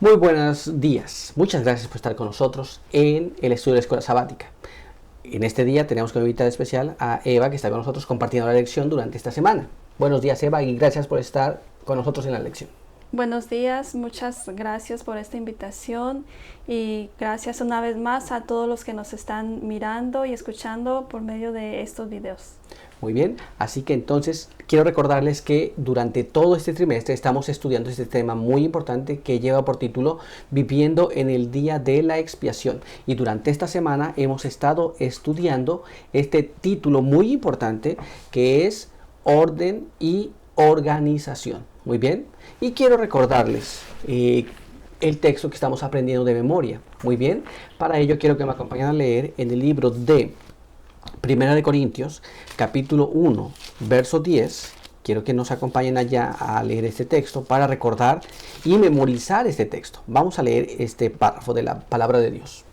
Muy buenos días. Muchas gracias por estar con nosotros en el estudio de la Escuela Sabática. En este día tenemos como invitada especial a Eva, que está con nosotros compartiendo la lección durante esta semana. Buenos días, Eva, y gracias por estar con nosotros en la lección. Buenos días, muchas gracias por esta invitación y gracias una vez más a todos los que nos están mirando y escuchando por medio de estos videos. Muy bien, así que entonces quiero recordarles que durante todo este trimestre estamos estudiando este tema muy importante que lleva por título Viviendo en el Día de la Expiación. Y durante esta semana hemos estado estudiando este título muy importante que es Orden y Organización. Muy bien, y quiero recordarles el texto que estamos aprendiendo de memoria. Muy bien, para ello quiero que me acompañen a leer en el libro de Primera de Corintios, capítulo 1, verso 10. Quiero que nos acompañen allá a leer este texto para recordar y memorizar este texto. Vamos a leer este párrafo de la palabra de Dios.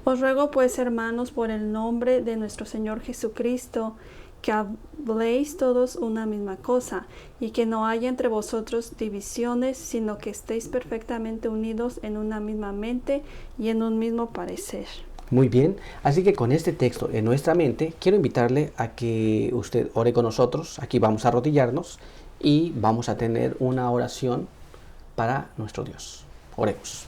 Os ruego pues, hermanos, por el nombre de nuestro Señor Jesucristo, que habléis todos una misma cosa, y que no haya entre vosotros divisiones, sino que estéis perfectamente unidos en una misma mente y en un mismo parecer. Muy bien, así que con este texto en nuestra mente, quiero invitarle a que usted ore con nosotros. Aquí vamos a arrodillarnos y vamos a tener una oración para nuestro Dios. Oremos.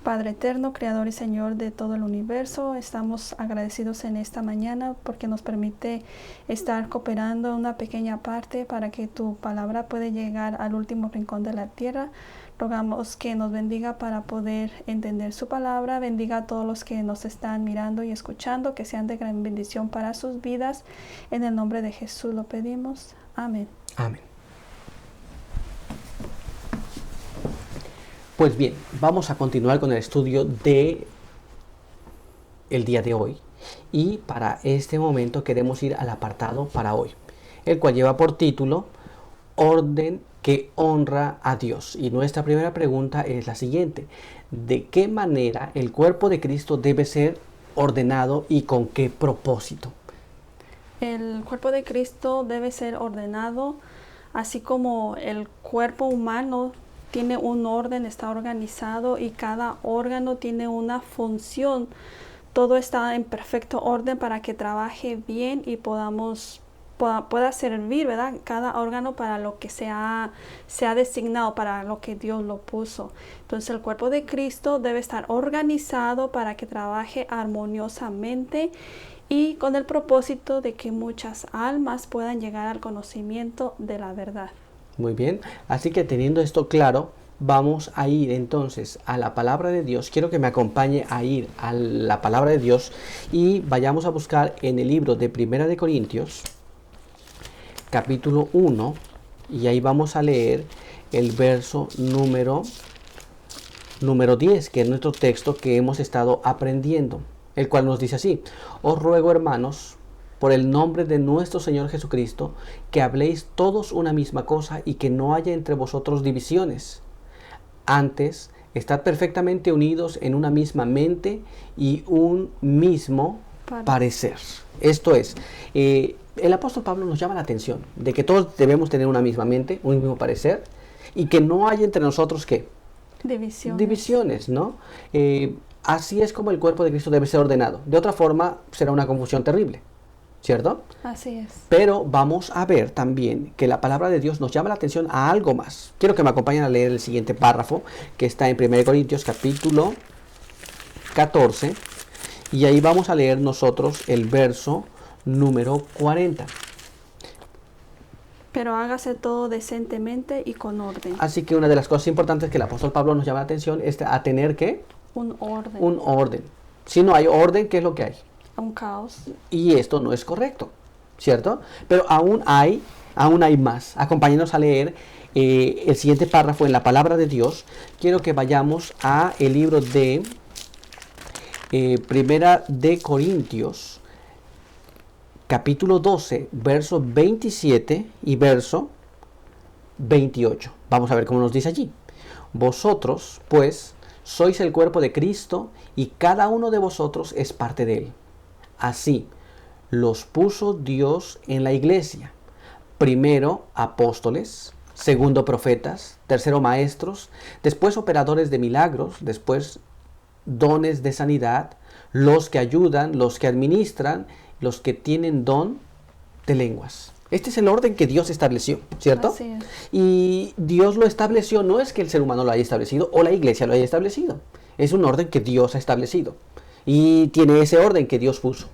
Padre eterno, Creador y Señor de todo el universo, estamos agradecidos en esta mañana porque nos permite estar cooperando en una pequeña parte para que tu palabra pueda llegar al último rincón de la tierra. Rogamos que nos bendiga para poder entender su palabra, bendiga a todos los que nos están mirando y escuchando, que sean de gran bendición para sus vidas. En el nombre de Jesús lo pedimos. Amén. Amén. Pues bien, vamos a continuar con el estudio de el día de hoy. Y para este momento queremos ir al apartado para hoy, el cual lleva por título Orden que honra a Dios. Y nuestra primera pregunta es la siguiente: ¿de qué manera el cuerpo de Cristo debe ser ordenado y con qué propósito? El cuerpo de Cristo debe ser ordenado, así como el cuerpo humano tiene un orden, está organizado y cada órgano tiene una función. Todo está en perfecto orden para que trabaje bien y pueda servir, ¿verdad? Cada órgano para lo que se ha designado, para lo que Dios lo puso. Entonces el cuerpo de Cristo debe estar organizado para que trabaje armoniosamente y con el propósito de que muchas almas puedan llegar al conocimiento de la verdad. Muy bien, así que teniendo esto claro, vamos a ir entonces a la palabra de Dios. Quiero que me acompañe a ir a la palabra de Dios y vayamos a buscar en el libro de Primera de Corintios, capítulo 1, y ahí vamos a leer el verso número 10, que es nuestro texto que hemos estado aprendiendo, el cual nos dice así: os ruego, hermanos, por el nombre de nuestro Señor Jesucristo, que habléis todos una misma cosa y que no haya entre vosotros divisiones. Antes, estad perfectamente unidos en una misma mente y un mismo parecer. Esto es, el apóstol Pablo nos llama la atención de que todos debemos tener una misma mente, un mismo parecer, y que no haya entre nosotros, ¿qué? Divisiones, ¿no? Así es como el cuerpo de Cristo debe ser ordenado. De otra forma, será una confusión terrible, ¿cierto? Así es. Pero vamos a ver también que la palabra de Dios nos llama la atención a algo más. Quiero que me acompañen a leer el siguiente párrafo que está en 1 Corintios capítulo 14, y ahí vamos a leer nosotros el verso número 40. Pero hágase todo decentemente y con orden. Así que una de las cosas importantes que el apóstol Pablo nos llama la atención es a tener, ¿qué? Un orden. Un orden. Si no hay orden, ¿qué es lo que hay? Un caos. Y esto no es correcto, ¿cierto? Pero aún hay más. Acompáñenos a leer el siguiente párrafo en la palabra de Dios. Quiero que vayamos a el libro de Primera de Corintios, capítulo 12, verso 27 y verso 28. Vamos a ver cómo nos dice allí. Vosotros, pues, sois el cuerpo de Cristo y cada uno de vosotros es parte de él. Así los puso Dios en la iglesia, primero apóstoles, segundo profetas, tercero maestros, después operadores de milagros, después dones de sanidad, los que ayudan, los que administran, los que tienen don de lenguas. Este es el orden que Dios estableció, ¿cierto? Así es. Y Dios lo estableció, no es que el ser humano lo haya establecido o la iglesia lo haya establecido. Es un orden que Dios ha establecido. Y tiene ese orden que Dios puso.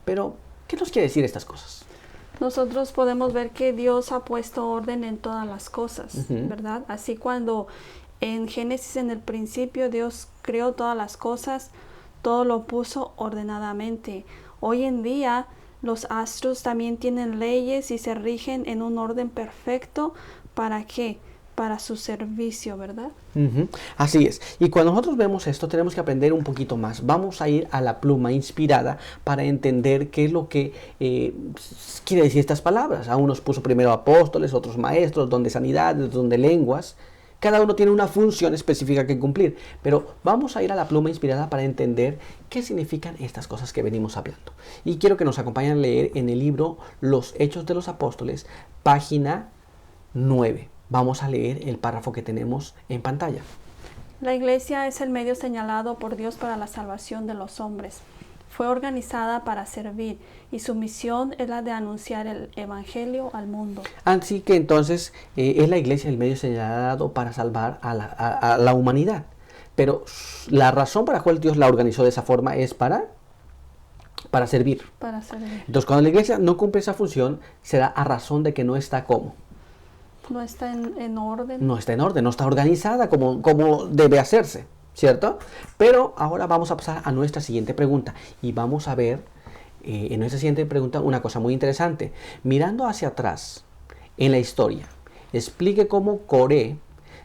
Pero, ¿qué nos quiere decir estas cosas? Nosotros podemos ver que Dios ha puesto orden en todas las cosas, ¿verdad? Así cuando en Génesis, en el principio, Dios creó todas las cosas, todo lo puso ordenadamente. Hoy en día, los astros también tienen leyes y se rigen en un orden perfecto. ¿Para qué? Para su servicio, ¿verdad? Así es. Y cuando nosotros vemos esto, tenemos que aprender un poquito más. Vamos a ir a la pluma inspirada para entender qué es lo que quiere decir estas palabras. A unos puso primero apóstoles, otros maestros, don de sanidad, don de lenguas. Cada uno tiene una función específica que cumplir, pero vamos a ir a la pluma inspirada para entender qué significan estas cosas que venimos hablando. Y quiero que nos acompañen a leer en el libro Los Hechos de los Apóstoles, página 9. Vamos a leer el párrafo que tenemos en pantalla. La iglesia es el medio señalado por Dios para la salvación de los hombres. Fue organizada para servir y su misión es la de anunciar el evangelio al mundo. Así que entonces es la iglesia el medio señalado para salvar a la humanidad. Pero la razón para la cual Dios la organizó de esa forma es para servir. Para servir. Entonces cuando la iglesia no cumple esa función, será a razón de que no está como. No está en orden. No está en orden, no está organizada como debe hacerse, ¿cierto? Pero ahora vamos a pasar a nuestra siguiente pregunta y vamos a ver en nuestra siguiente pregunta una cosa muy interesante. Mirando hacia atrás en la historia, explique cómo Coré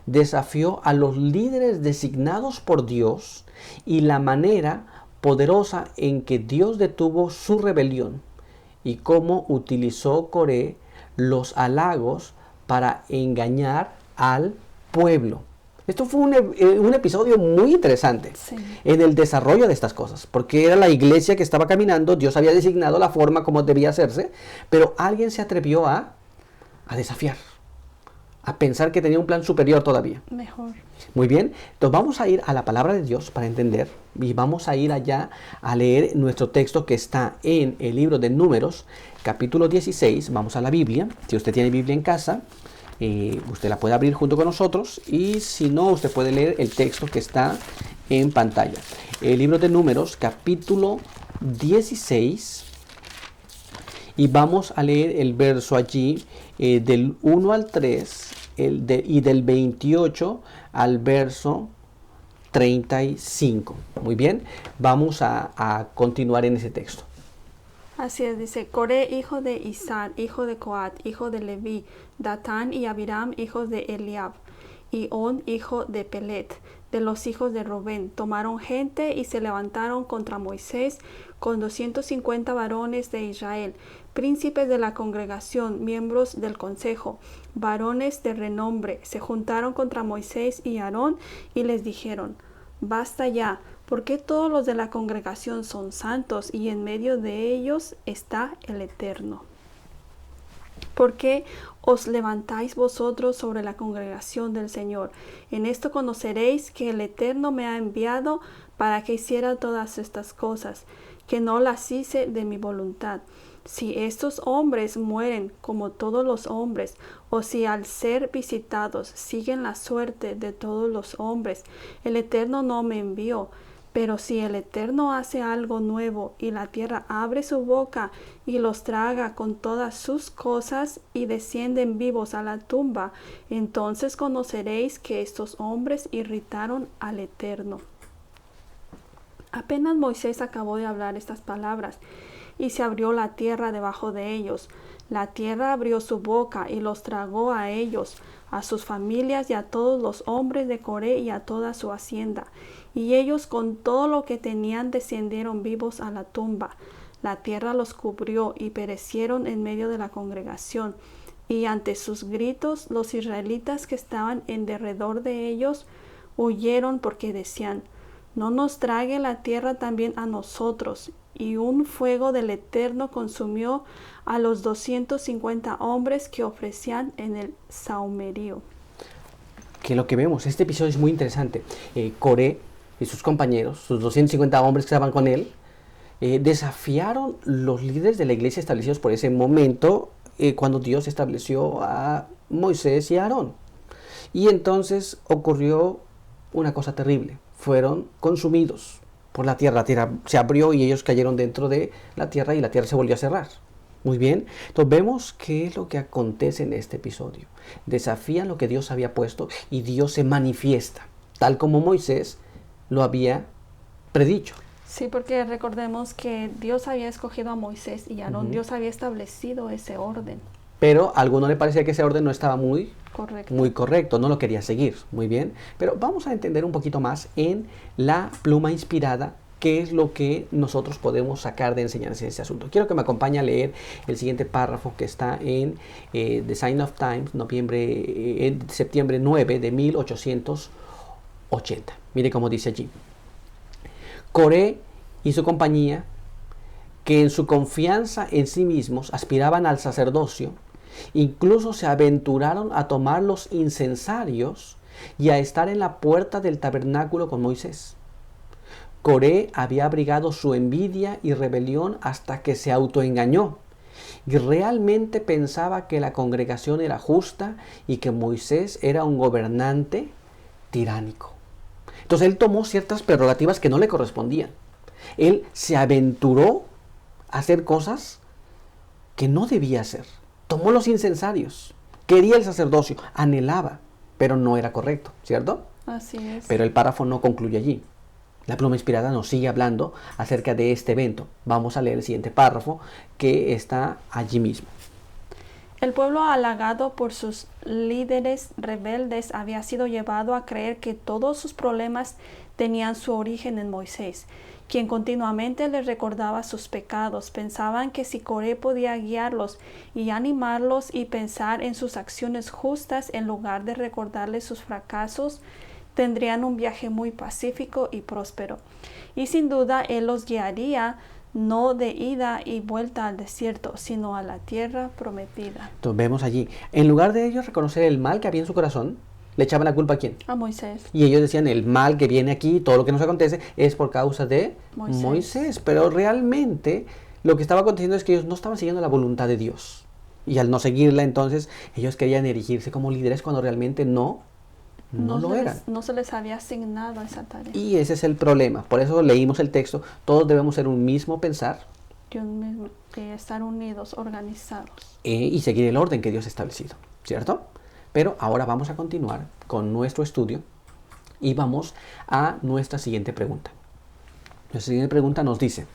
desafió a los líderes designados por Dios y la manera poderosa en que Dios detuvo su rebelión y cómo utilizó Coré los halagos para engañar al pueblo. Esto fue un episodio muy interesante en el desarrollo de estas cosas, porque era la iglesia que estaba caminando, Dios había designado la forma como debía hacerse, pero alguien se atrevió a desafiar, a pensar que tenía un plan superior todavía. Mejor. Muy bien, entonces vamos a ir a la palabra de Dios para entender y vamos a ir allá a leer nuestro texto que está en el libro de Números, capítulo 16, vamos a la Biblia. Si usted tiene Biblia en casa, usted la puede abrir junto con nosotros y si no, usted puede leer el texto que está en pantalla. El libro de Números, capítulo 16, y vamos a leer el verso allí del 1 al 3 y del 28 al verso 35. Muy bien, vamos a continuar en ese texto. Así es, dice, Coré, hijo de Isar, hijo de Coat, hijo de Leví, Datán y Abiram, hijos de Eliab, y On, hijo de Pelet, de los hijos de Rubén, tomaron gente y se levantaron contra Moisés con 250 varones de Israel, príncipes de la congregación, miembros del consejo, varones de renombre, se juntaron contra Moisés y Aarón y les dijeron, basta ya, porque todos los de la congregación son santos y en medio de ellos está el Eterno. ¿Por qué os levantáis vosotros sobre la congregación del Señor? En esto conoceréis que el Eterno me ha enviado para que hiciera todas estas cosas, que no las hice de mi voluntad. Si estos hombres mueren como todos los hombres, o si al ser visitados siguen la suerte de todos los hombres, el Eterno no me envió. Pero si el Eterno hace algo nuevo y la tierra abre su boca y los traga con todas sus cosas y descienden vivos a la tumba, entonces conoceréis que estos hombres irritaron al Eterno. Apenas Moisés acabó de hablar estas palabras y se abrió la tierra debajo de ellos. La tierra abrió su boca y los tragó a ellos, a sus familias y a todos los hombres de Coré y a toda su hacienda. Y ellos con todo lo que tenían descendieron vivos a la tumba. La tierra los cubrió y perecieron en medio de la congregación. Y ante sus gritos los israelitas que estaban en derredor de ellos huyeron porque decían, no nos trague la tierra también a nosotros. y un fuego del Eterno consumió a los 250 hombres que ofrecían en el sahumerio. Que lo que vemos, este episodio es muy interesante. Coré y sus compañeros, sus 250 hombres que estaban con él, desafiaron los líderes de la iglesia establecidos por ese momento, cuando Dios estableció a Moisés y a Aarón. Y entonces ocurrió una cosa terrible. Fueron consumidos por la tierra se abrió y ellos cayeron dentro de la tierra y la tierra se volvió a cerrar. Muy bien, entonces vemos qué es lo que acontece en este episodio. Desafían lo que Dios había puesto y Dios se manifiesta, tal como Moisés lo había predicho. Sí, porque recordemos que Dios había escogido a Moisés y a Aarón. Dios había establecido ese orden. Pero a alguno le parecía que ese orden no estaba muy correcto, no lo quería seguir. Muy bien, pero vamos a entender un poquito más en la pluma inspirada qué es lo que nosotros podemos sacar de enseñanza en este asunto. Quiero que me acompañe a leer el siguiente párrafo que está en The Sign of Times, septiembre 9 de 1880. Mire cómo dice allí. Coré y su compañía, que en su confianza en sí mismos aspiraban al sacerdocio, incluso se aventuraron a tomar los incensarios y a estar en la puerta del tabernáculo con Moisés. Coré había abrigado su envidia y rebelión hasta que se autoengañó y realmente pensaba que la congregación era justa y que Moisés era un gobernante tiránico. Entonces él tomó ciertas prerrogativas que no le correspondían. Él se aventuró a hacer cosas que no debía hacer. Tomó los incensarios, quería el sacerdocio, anhelaba, pero no era correcto, ¿cierto? Así es. Pero el párrafo no concluye allí. La pluma inspirada nos sigue hablando acerca de este evento. Vamos a leer el siguiente párrafo que está allí mismo. El pueblo, halagado por sus líderes rebeldes, había sido llevado a creer que todos sus problemas tenían su origen en Moisés, quien continuamente les recordaba sus pecados. Pensaban que si Coré podía guiarlos y animarlos y pensar en sus acciones justas en lugar de recordarles sus fracasos, tendrían un viaje muy pacífico y próspero. Y sin duda él los guiaría no de ida y vuelta al desierto, sino a la tierra prometida. Entonces vemos allí, en lugar de ellos reconocer el mal que había en su corazón, le echaban la culpa ¿a quién? A Moisés. Y ellos decían, el mal que viene aquí, todo lo que nos acontece, es por causa de Moisés. Pero realmente lo que estaba aconteciendo es que ellos no estaban siguiendo la voluntad de Dios. Y al no seguirla, entonces, ellos querían erigirse como líderes cuando realmente no lo eran. No se les había asignado esa tarea. Y ese es el problema. Por eso leímos el texto. Todos debemos ser un mismo pensar. Y un mismo, estar unidos, organizados. Y seguir el orden que Dios ha establecido. ¿Cierto? Pero ahora vamos a continuar con nuestro estudio y vamos a nuestra siguiente pregunta. Nuestra siguiente pregunta nos dice: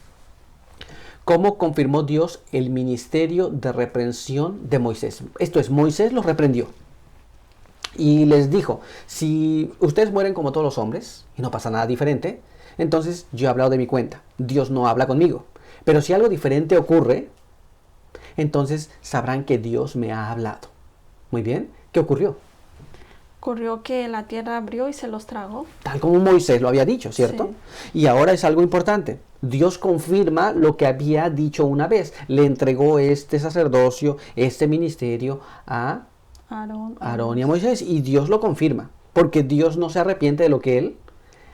¿cómo confirmó Dios el ministerio de reprensión de Moisés? Esto es, Moisés los reprendió y les dijo: si ustedes mueren como todos los hombres y no pasa nada diferente, entonces yo he hablado de mi cuenta. Dios no habla conmigo. Pero si algo diferente ocurre, entonces sabrán que Dios me ha hablado. Muy bien. ¿Qué ocurrió? Ocurrió que la tierra abrió y se los tragó. Tal como Moisés lo había dicho, ¿cierto? Sí. Y ahora es algo importante. Dios confirma lo que había dicho una vez. Le entregó este sacerdocio, este ministerio a Aarón y a Moisés. Y Dios lo confirma. Porque Dios no se arrepiente de lo que Él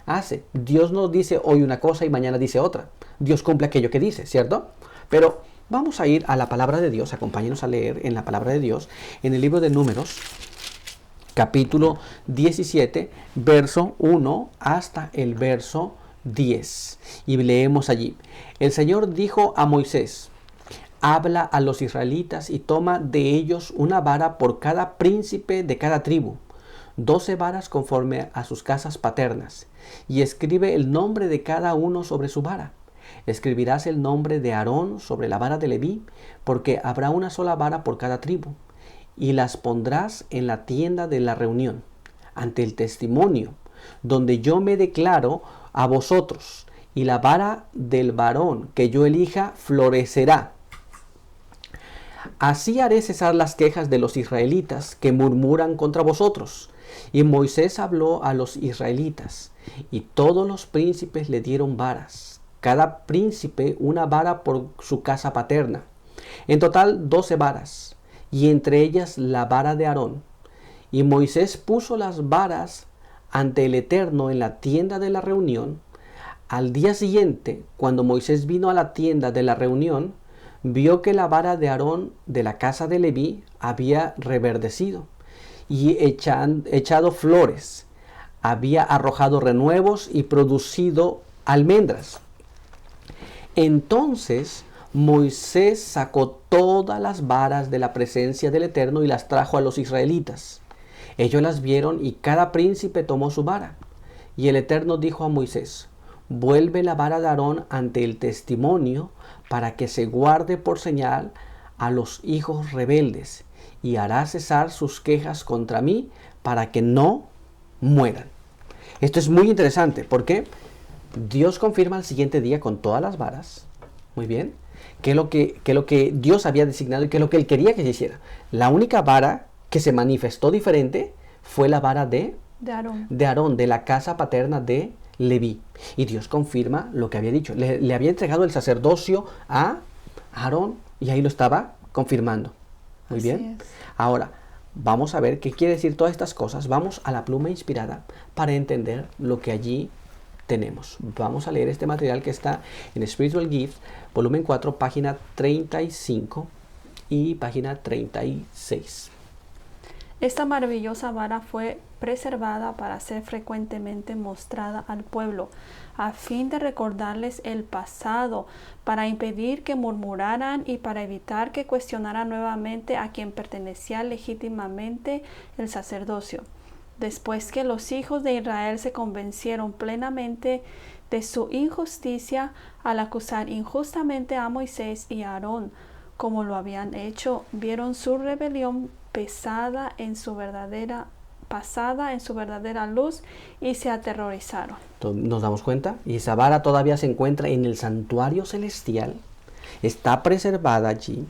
hace. Dios no dice hoy una cosa y mañana dice otra. Dios cumple aquello que dice, ¿cierto? Pero vamos a ir a la palabra de Dios. Acompáñenos a leer en la palabra de Dios, en el libro de Números, capítulo 17, verso 1 hasta el verso 10. Y leemos allí: el Señor dijo a Moisés: habla a los israelitas y toma de ellos una vara por cada príncipe de cada tribu, 12 varas conforme a sus casas paternas, y escribe el nombre de cada uno sobre su vara. Escribirás el nombre de Aarón sobre la vara de Leví, porque habrá una sola vara por cada tribu, y las pondrás en la tienda de la reunión, ante el testimonio, donde yo me declaro a vosotros, y la vara del varón que yo elija florecerá. Así haré cesar las quejas de los israelitas que murmuran contra vosotros. Y Moisés habló a los israelitas, y todos los príncipes le dieron varas, cada príncipe una vara por su casa paterna. En total 12 varas, y entre ellas la vara de Aarón. Y Moisés puso las varas ante el Eterno en la tienda de la reunión. Al día siguiente, cuando Moisés vino a la tienda de la reunión, vio que la vara de Aarón de la casa de Leví había reverdecido y echado flores, había arrojado renuevos y producido almendras. Entonces Moisés sacó todas las varas de la presencia del Eterno y las trajo a los israelitas. Ellos las vieron y cada príncipe tomó su vara. Y el Eterno dijo a Moisés: vuelve la vara de Aarón ante el testimonio para que se guarde por señal a los hijos rebeldes, y hará cesar sus quejas contra mí para que no mueran. Esto es muy interesante porque Dios confirma al siguiente día con todas las varas, muy bien, que es lo que Dios había designado y que es lo que Él quería que se hiciera. La única vara que se manifestó diferente fue la vara de Aarón, de la casa paterna de Leví. Y Dios confirma lo que había dicho. Le había entregado el sacerdocio a Aarón y ahí lo estaba confirmando. Muy bien. Ahora, vamos a ver qué quiere decir todas estas cosas. Vamos a la pluma inspirada para entender lo que allí tenemos. Vamos a leer este material que está en Spiritual Gift, volumen 4, página 35 y página 36. Esta maravillosa vara fue preservada para ser frecuentemente mostrada al pueblo, a fin de recordarles el pasado, para impedir que murmuraran y para evitar que cuestionaran nuevamente a quien pertenecía legítimamente el sacerdocio. Después que los hijos de Israel se convencieron plenamente de su injusticia al acusar injustamente a Moisés y a Aarón, como lo habían hecho, vieron su rebelión pasada en su verdadera luz y se aterrorizaron. Nos damos cuenta, y esa vara todavía se encuentra en el santuario celestial, está preservada allí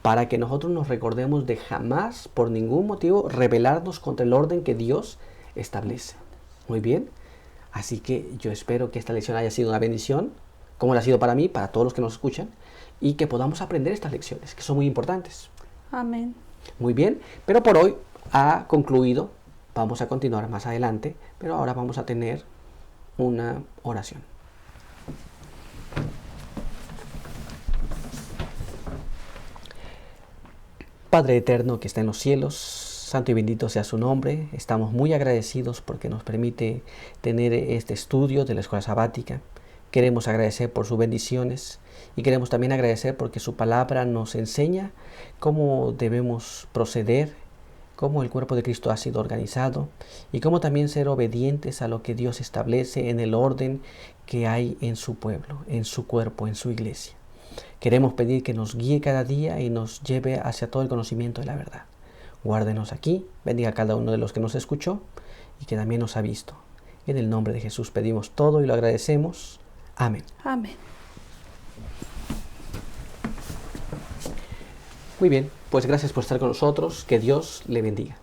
para que nosotros nos recordemos de jamás, por ningún motivo, rebelarnos contra el orden que Dios establece. Muy bien, así que yo espero que esta lección haya sido una bendición, como la ha sido para mí, para todos los que nos escuchan, y que podamos aprender estas lecciones, que son muy importantes. Amén. Muy bien, pero por hoy ha concluido. Vamos a continuar más adelante, pero ahora vamos a tener una oración. Padre eterno que está en los cielos, santo y bendito sea su nombre. Estamos muy agradecidos porque nos permite tener este estudio de la escuela sabática. Queremos agradecer por sus bendiciones y queremos también agradecer porque su palabra nos enseña cómo debemos proceder, cómo el cuerpo de Cristo ha sido organizado y cómo también ser obedientes a lo que Dios establece en el orden que hay en su pueblo, en su cuerpo, en su iglesia. Queremos pedir que nos guíe cada día y nos lleve hacia todo el conocimiento de la verdad. Guárdenos aquí, bendiga a cada uno de los que nos escuchó y que también nos ha visto. En el nombre de Jesús pedimos todo y lo agradecemos. Amén. Amén. Muy bien, pues gracias por estar con nosotros. Que Dios le bendiga.